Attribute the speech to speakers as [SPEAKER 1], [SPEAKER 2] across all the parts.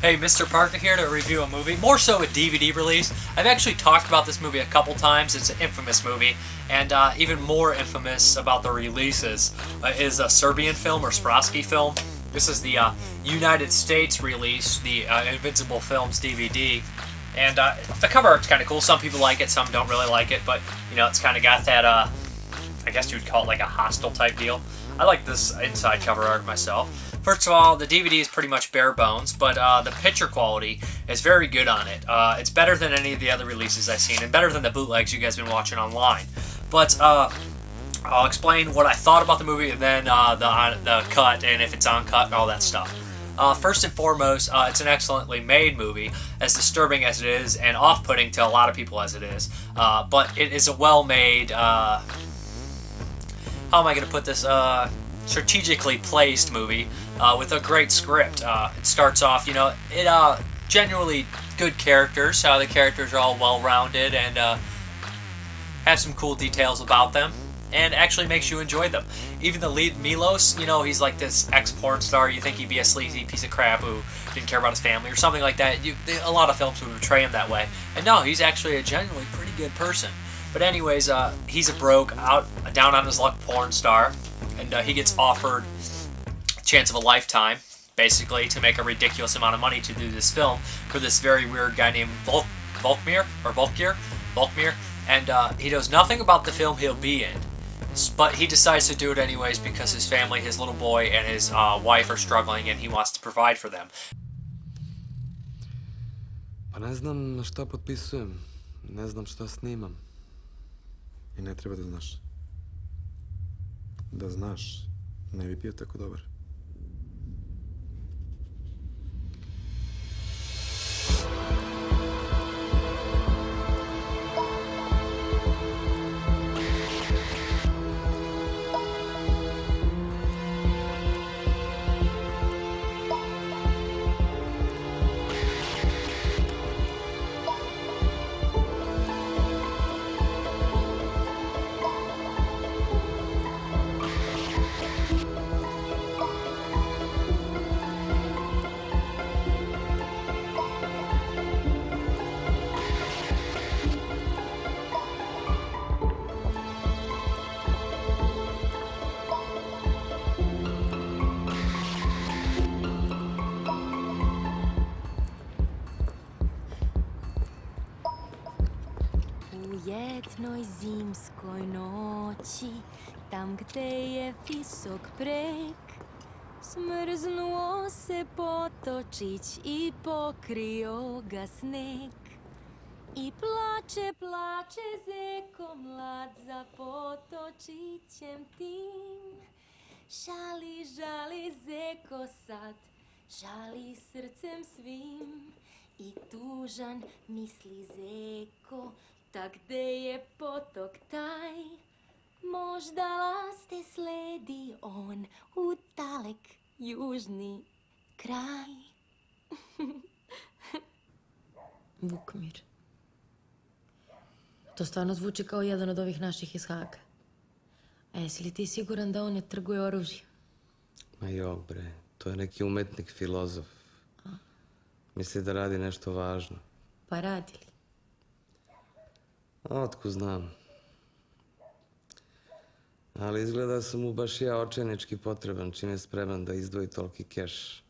[SPEAKER 1] Hey, Mrparka here to review a movie, more so a DVD release. I've actually talked about this movie a couple times. It's an infamous movie, and even more infamous about the releases is a Serbian film or Srpski film. This is the United States release, the Invincible Films DVD, and the cover art's kind of cool. Some people like it, some don't really like it, but you know, it's kind of got that, I guess you would call it like a hostile type deal. I like this inside cover art myself. First of all, the DVD is pretty much bare bones, but the picture quality is very good on it. It's better than any of the other releases I've seen, and better than the bootlegs you guys have been watching online. But I'll explain what I thought about the movie, and then the cut, and if it's on cut, and all that stuff. First and foremost, it's an excellently made movie, as disturbing as it is, and off-putting to a lot of people as it is. But it is a well-made, how am I going to put this, strategically placed movie with a great script. It starts off, you know, genuinely good characters. The characters are all well-rounded and have some cool details about them, and actually makes you enjoy them. Even the lead, Milos, you know, he's like this ex-porn star. You think he'd be a sleazy piece of crap who didn't care about his family or something like that. A lot of films would portray him that way. And no, he's actually a genuinely pretty good person. But anyways, he's a broke, down on his luck porn star, and he gets offered a chance of a lifetime, basically, to make a ridiculous amount of money to do this film for this very weird guy named Volkmir, and he knows nothing about the film he'll be in, but he decides to do it anyways because his family, his little boy, and his wife are struggling, and he wants to provide for them.
[SPEAKER 2] Pa ne znam na šta potpisujem, ne znam šta snimam. I ne treba da znaš. Da znaš, ne bi bio tako dobar.
[SPEAKER 3] Jednoj zimskoj noći, tam gde je visok breg, smrznuo se potočić i pokrio ga sneg. I plače, plače zeko mlad za potočićem tim. Žali, žali zeko sad, žali srcem svim. I tužan misli zeko, ta gde je potok taj, možda laste sledi on u dalek južni kraj.
[SPEAKER 4] Vukmir. To stvarno zvuči kao jedan od ovih naših iz Haga. A jesi li ti siguran da on ne trguje oružje?
[SPEAKER 2] Ma jok bre, to je neki umetnik, filozof. Misli da radi nešto važno.
[SPEAKER 4] Pa radi li?
[SPEAKER 2] Otko znam. Ali izgleda sam mu baš ja očajnički potreban, čim je spreman da izdvoji toliki keš.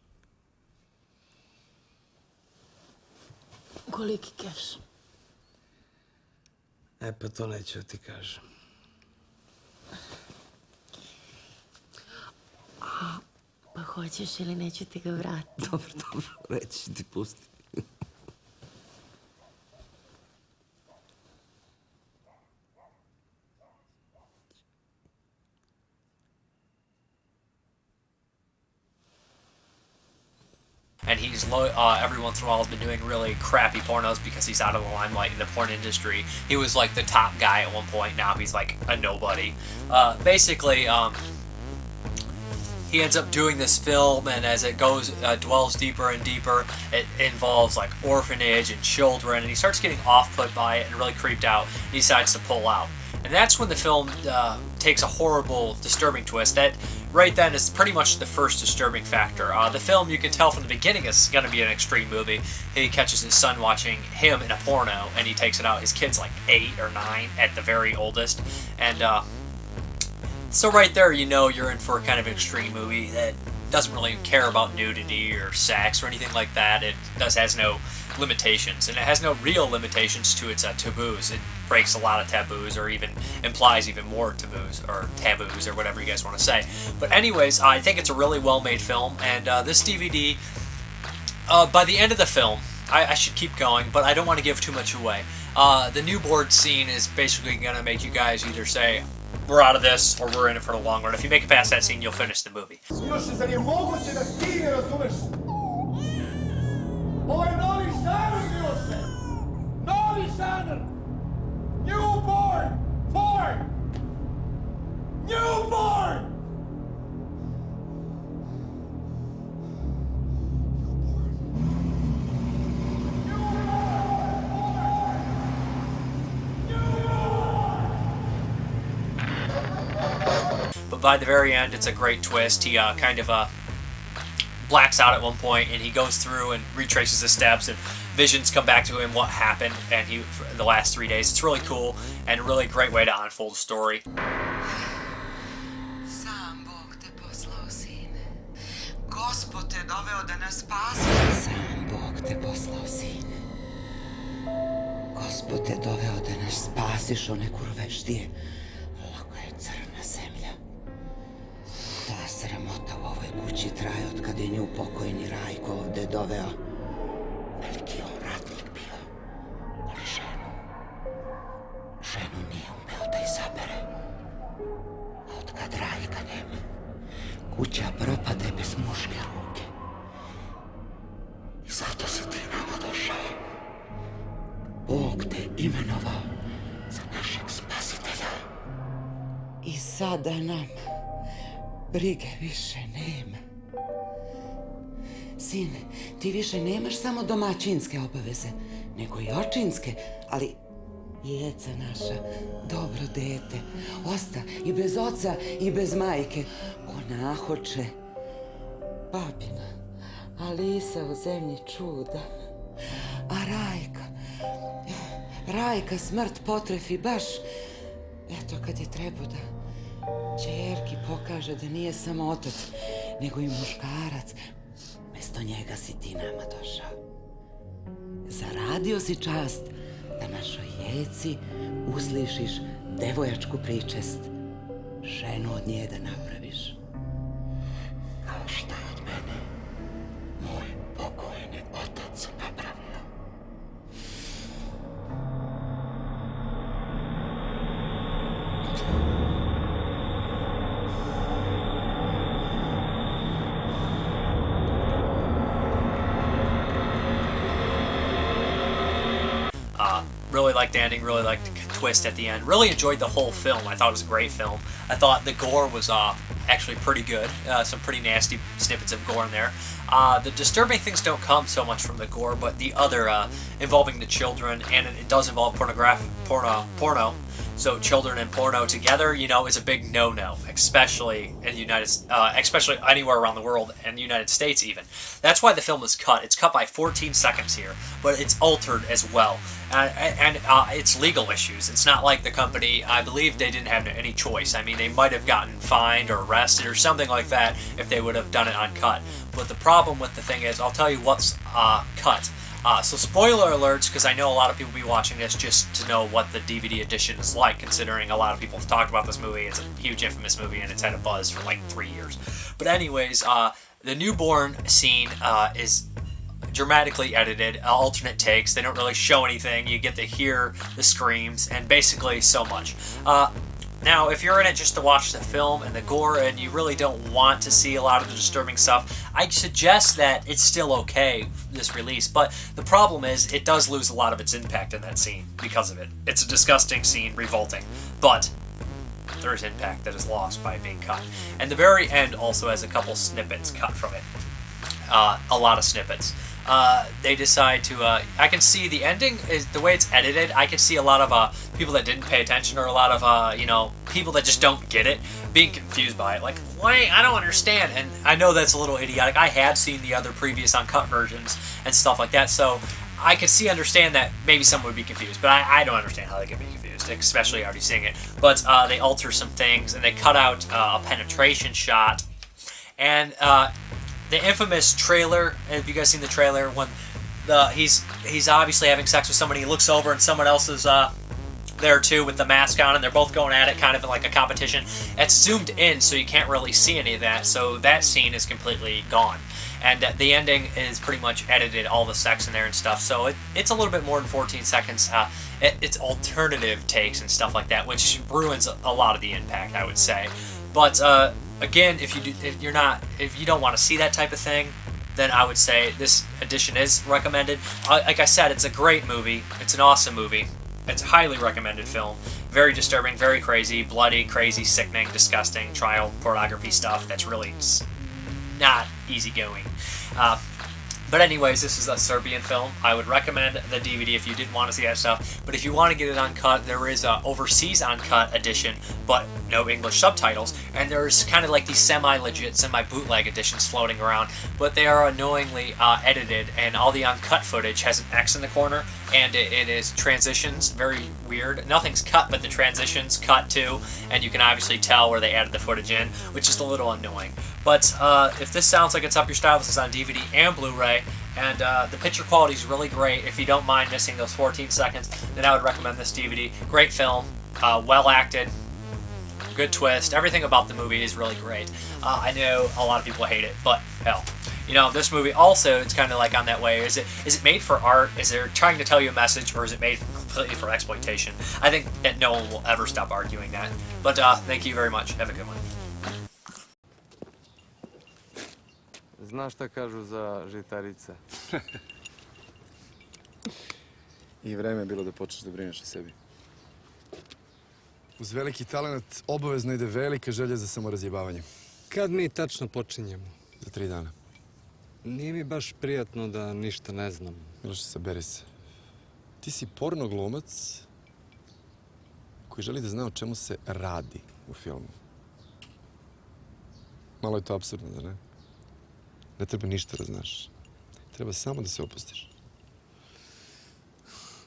[SPEAKER 4] Koliki keš?
[SPEAKER 2] E pa to neću da ti kažem.
[SPEAKER 4] Pa hoćeš ili neću ti ga vratiti?
[SPEAKER 2] Dobro, reći ću ti, pusti.
[SPEAKER 1] And he's every once in a while has been doing really crappy pornos because he's out of the limelight in the porn industry. He was like the top guy at one point. Now he's like a nobody. Basically, he ends up doing this film, and as it goes, dwells deeper and deeper, it involves like orphanage and children, and he starts getting off-put by it and really creeped out. He decides to pull out. And that's when the film takes a horrible, disturbing twist that right then is pretty much the first disturbing factor. The film, you can tell from the beginning, is going to be an extreme movie. He catches his son watching him in a porno, and he takes it out. His kid's like 8 or 9 at the very oldest. And so right there, you know you're in for kind of an extreme movie that doesn't really care about nudity or sex or anything like that. It has no limitations, and it has no real limitations to its taboos. It breaks a lot of taboos, or even implies even more taboos or whatever you guys want to say. But anyways, I think it's a really well-made film, and this DVD, by the end of the film, I should keep going, but I don't want to give too much away. The newborn scene is basically going to make you guys either say, we're out of this, or we're in it for the long run. If you make it past that scene, you'll finish the movie.
[SPEAKER 5] Newborn! Newborn!
[SPEAKER 1] But by the very end, it's a great twist. He kind of blacks out at one point, and he goes through and retraces his steps, and visions come back to him what happened and he for the last 3 days. It's really cool and a really great way to unfold the story.
[SPEAKER 6] Sam Bog te poslao, sine. Gospod te doveo da nas spasi. Sam Bog te poslao, sine. Gospod te doveo da nas spasiš one kurveštije. Lako je crna zemlja. Ta sramota u ovoj kući traje od kad je nju pokojni Rajko ovde doveo. Veliki on ratnik bio, ali ženu nije umeo da izabere. A od kad Rajka nema, kuća propade bez muške ruke. I zato si ti nama došao. Bog te imenovao za našeg spasitelja. I sada nam brige više nema. Sine, ti više nemaš samo domaćinske obaveze, nego i očinske, ali Jeca naša, dobro dete, osta i bez oca i bez majke, ko nahoče. Babina, Alisa u zemlji čuda, a Rajka smrt potrefi baš, eto kad je trebao da ćerki pokaže da nije samo otac, nego i muškarac. Mesto njega si ti nama došao. Zaradio si čast da našoj Jeci uslišiš devojačku pričest. Ženu od nje da napraviš. Kao što je od mene moj pokojni otac napravio.
[SPEAKER 1] Really liked the ending, really liked the twist at the end. Really enjoyed the whole film. I thought it was a great film. I thought the gore was actually pretty good. Some pretty nasty snippets of gore in there. The disturbing things don't come so much from the gore, but the other involving the children, and it does involve porno. So children and porno together, you know, is a big no-no, especially in the especially anywhere around the world, and the United States even. That's why the film is cut. It's cut by 14 seconds here, but it's altered as well. And it's legal issues. It's not like the company, I believe they didn't have any choice. I mean, they might have gotten fined or arrested or something like that if they would have done it uncut. But the problem with the thing is, I'll tell you what's cut. So spoiler alerts, because I know a lot of people will be watching this just to know what the DVD edition is like, considering a lot of people have talked about this movie. It's a huge infamous movie, and it's had a buzz for like 3 years. But anyways, the newborn scene is dramatically edited, alternate takes. They don't really show anything. You get to hear the screams, and basically so much. Now, if you're in it just to watch the film and the gore and you really don't want to see a lot of the disturbing stuff, I'd suggest that it's still okay, this release. But the problem is, it does lose a lot of its impact in that scene because of it. It's a disgusting scene, revolting. But there is impact that is lost by being cut. And the very end also has a couple snippets cut from it. A lot of snippets. they decide to. I can see the ending is the way it's edited. I can see a lot of people that didn't pay attention, or a lot of people that just don't get it, being confused by it. Like, why? I don't understand. And I know that's a little idiotic. I had seen the other previous uncut versions and stuff like that, so I could understand that maybe someone would be confused. But I don't understand how they could be confused, especially already seeing it. But they alter some things, and they cut out a penetration shot, and the infamous trailer. Have you guys seen the trailer when he's obviously having sex with somebody? He looks over and someone else is there too with the mask on, and they're both going at it, kind of like a competition. It's zoomed in, so you can't really see any of that. So that scene is completely gone, and the ending is pretty much edited, all the sex in there and stuff. So it's a little bit more than 14 seconds. It's alternative takes and stuff like that, which ruins a lot of the impact, I would say. But again, if you don't want to see that type of thing, then I would say this edition is recommended. Like I said, it's a great movie. It's an awesome movie. It's a highly recommended film. Very disturbing, very crazy, bloody, crazy, sickening, disgusting, child pornography stuff that's really not easygoing. But anyways, this is a Serbian film. I would recommend the DVD if you didn't want to see that stuff. But if you want to get it uncut, there is a overseas uncut edition, but no English subtitles. And there's kind of like these semi-legit, semi-bootleg editions floating around. But they are annoyingly edited, and all the uncut footage has an X in the corner, and it is transitions, very weird. Nothing's cut, but the transitions cut too, and you can obviously tell where they added the footage in, which is a little annoying. But if this sounds like it's up your style, this is on DVD and Blu-ray, and the picture quality is really great. If you don't mind missing those 14 seconds, then I would recommend this DVD. Great film, well acted, good twist. Everything about the movie is really great. I know a lot of people hate it, but hell. This movie also, it's kind of like on that way. Is it made for art? Is it trying to tell you a message, or is it made completely for exploitation? I think that no one will ever stop arguing that. But thank you very much. Have a good one.
[SPEAKER 2] Znaš šta kažu za žitarice?
[SPEAKER 7] I vreme je bilo da počneš da brineš o sebi. Uz veliki talent obavezno ide velika želja za samorazjebavanjem.
[SPEAKER 8] Kad mi tačno počinjemo?
[SPEAKER 7] Za 3 dana.
[SPEAKER 8] Nije mi baš prijatno da ništa ne znam.
[SPEAKER 7] Miloš, saberi se. Ti si porno glumac koji želi da zna o čemu se radi u filmu. Malo je to apsurdno, da ne? Ne treba ništa da znaš. Treba samo da se opustiš.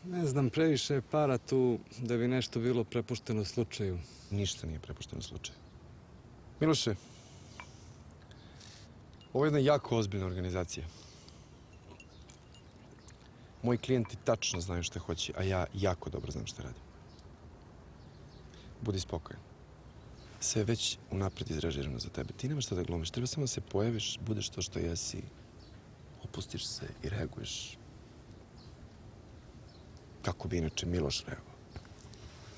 [SPEAKER 8] Ne znam, previše je para tu da bi nešto bilo prepušteno slučaju.
[SPEAKER 7] Ništa nije prepušteno slučaju. Miloše, ovo je jedna jako ozbiljna organizacija. Moji klijenti tačno znaju šta hoće, a ja jako dobro znam šta radim. Budi spokojan. Sve je već unapred izrežirano za tebe. Ti nemaš šta da glumiš. Treba samo da se pojaviš, budeš to što jesi, opustiš se i reaguješ. Kako bi inače Miloš reagovao.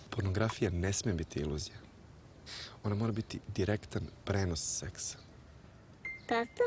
[SPEAKER 7] Pornografija ne sme biti iluzija. Ona mora biti direktan prenos seksa.
[SPEAKER 9] Tata?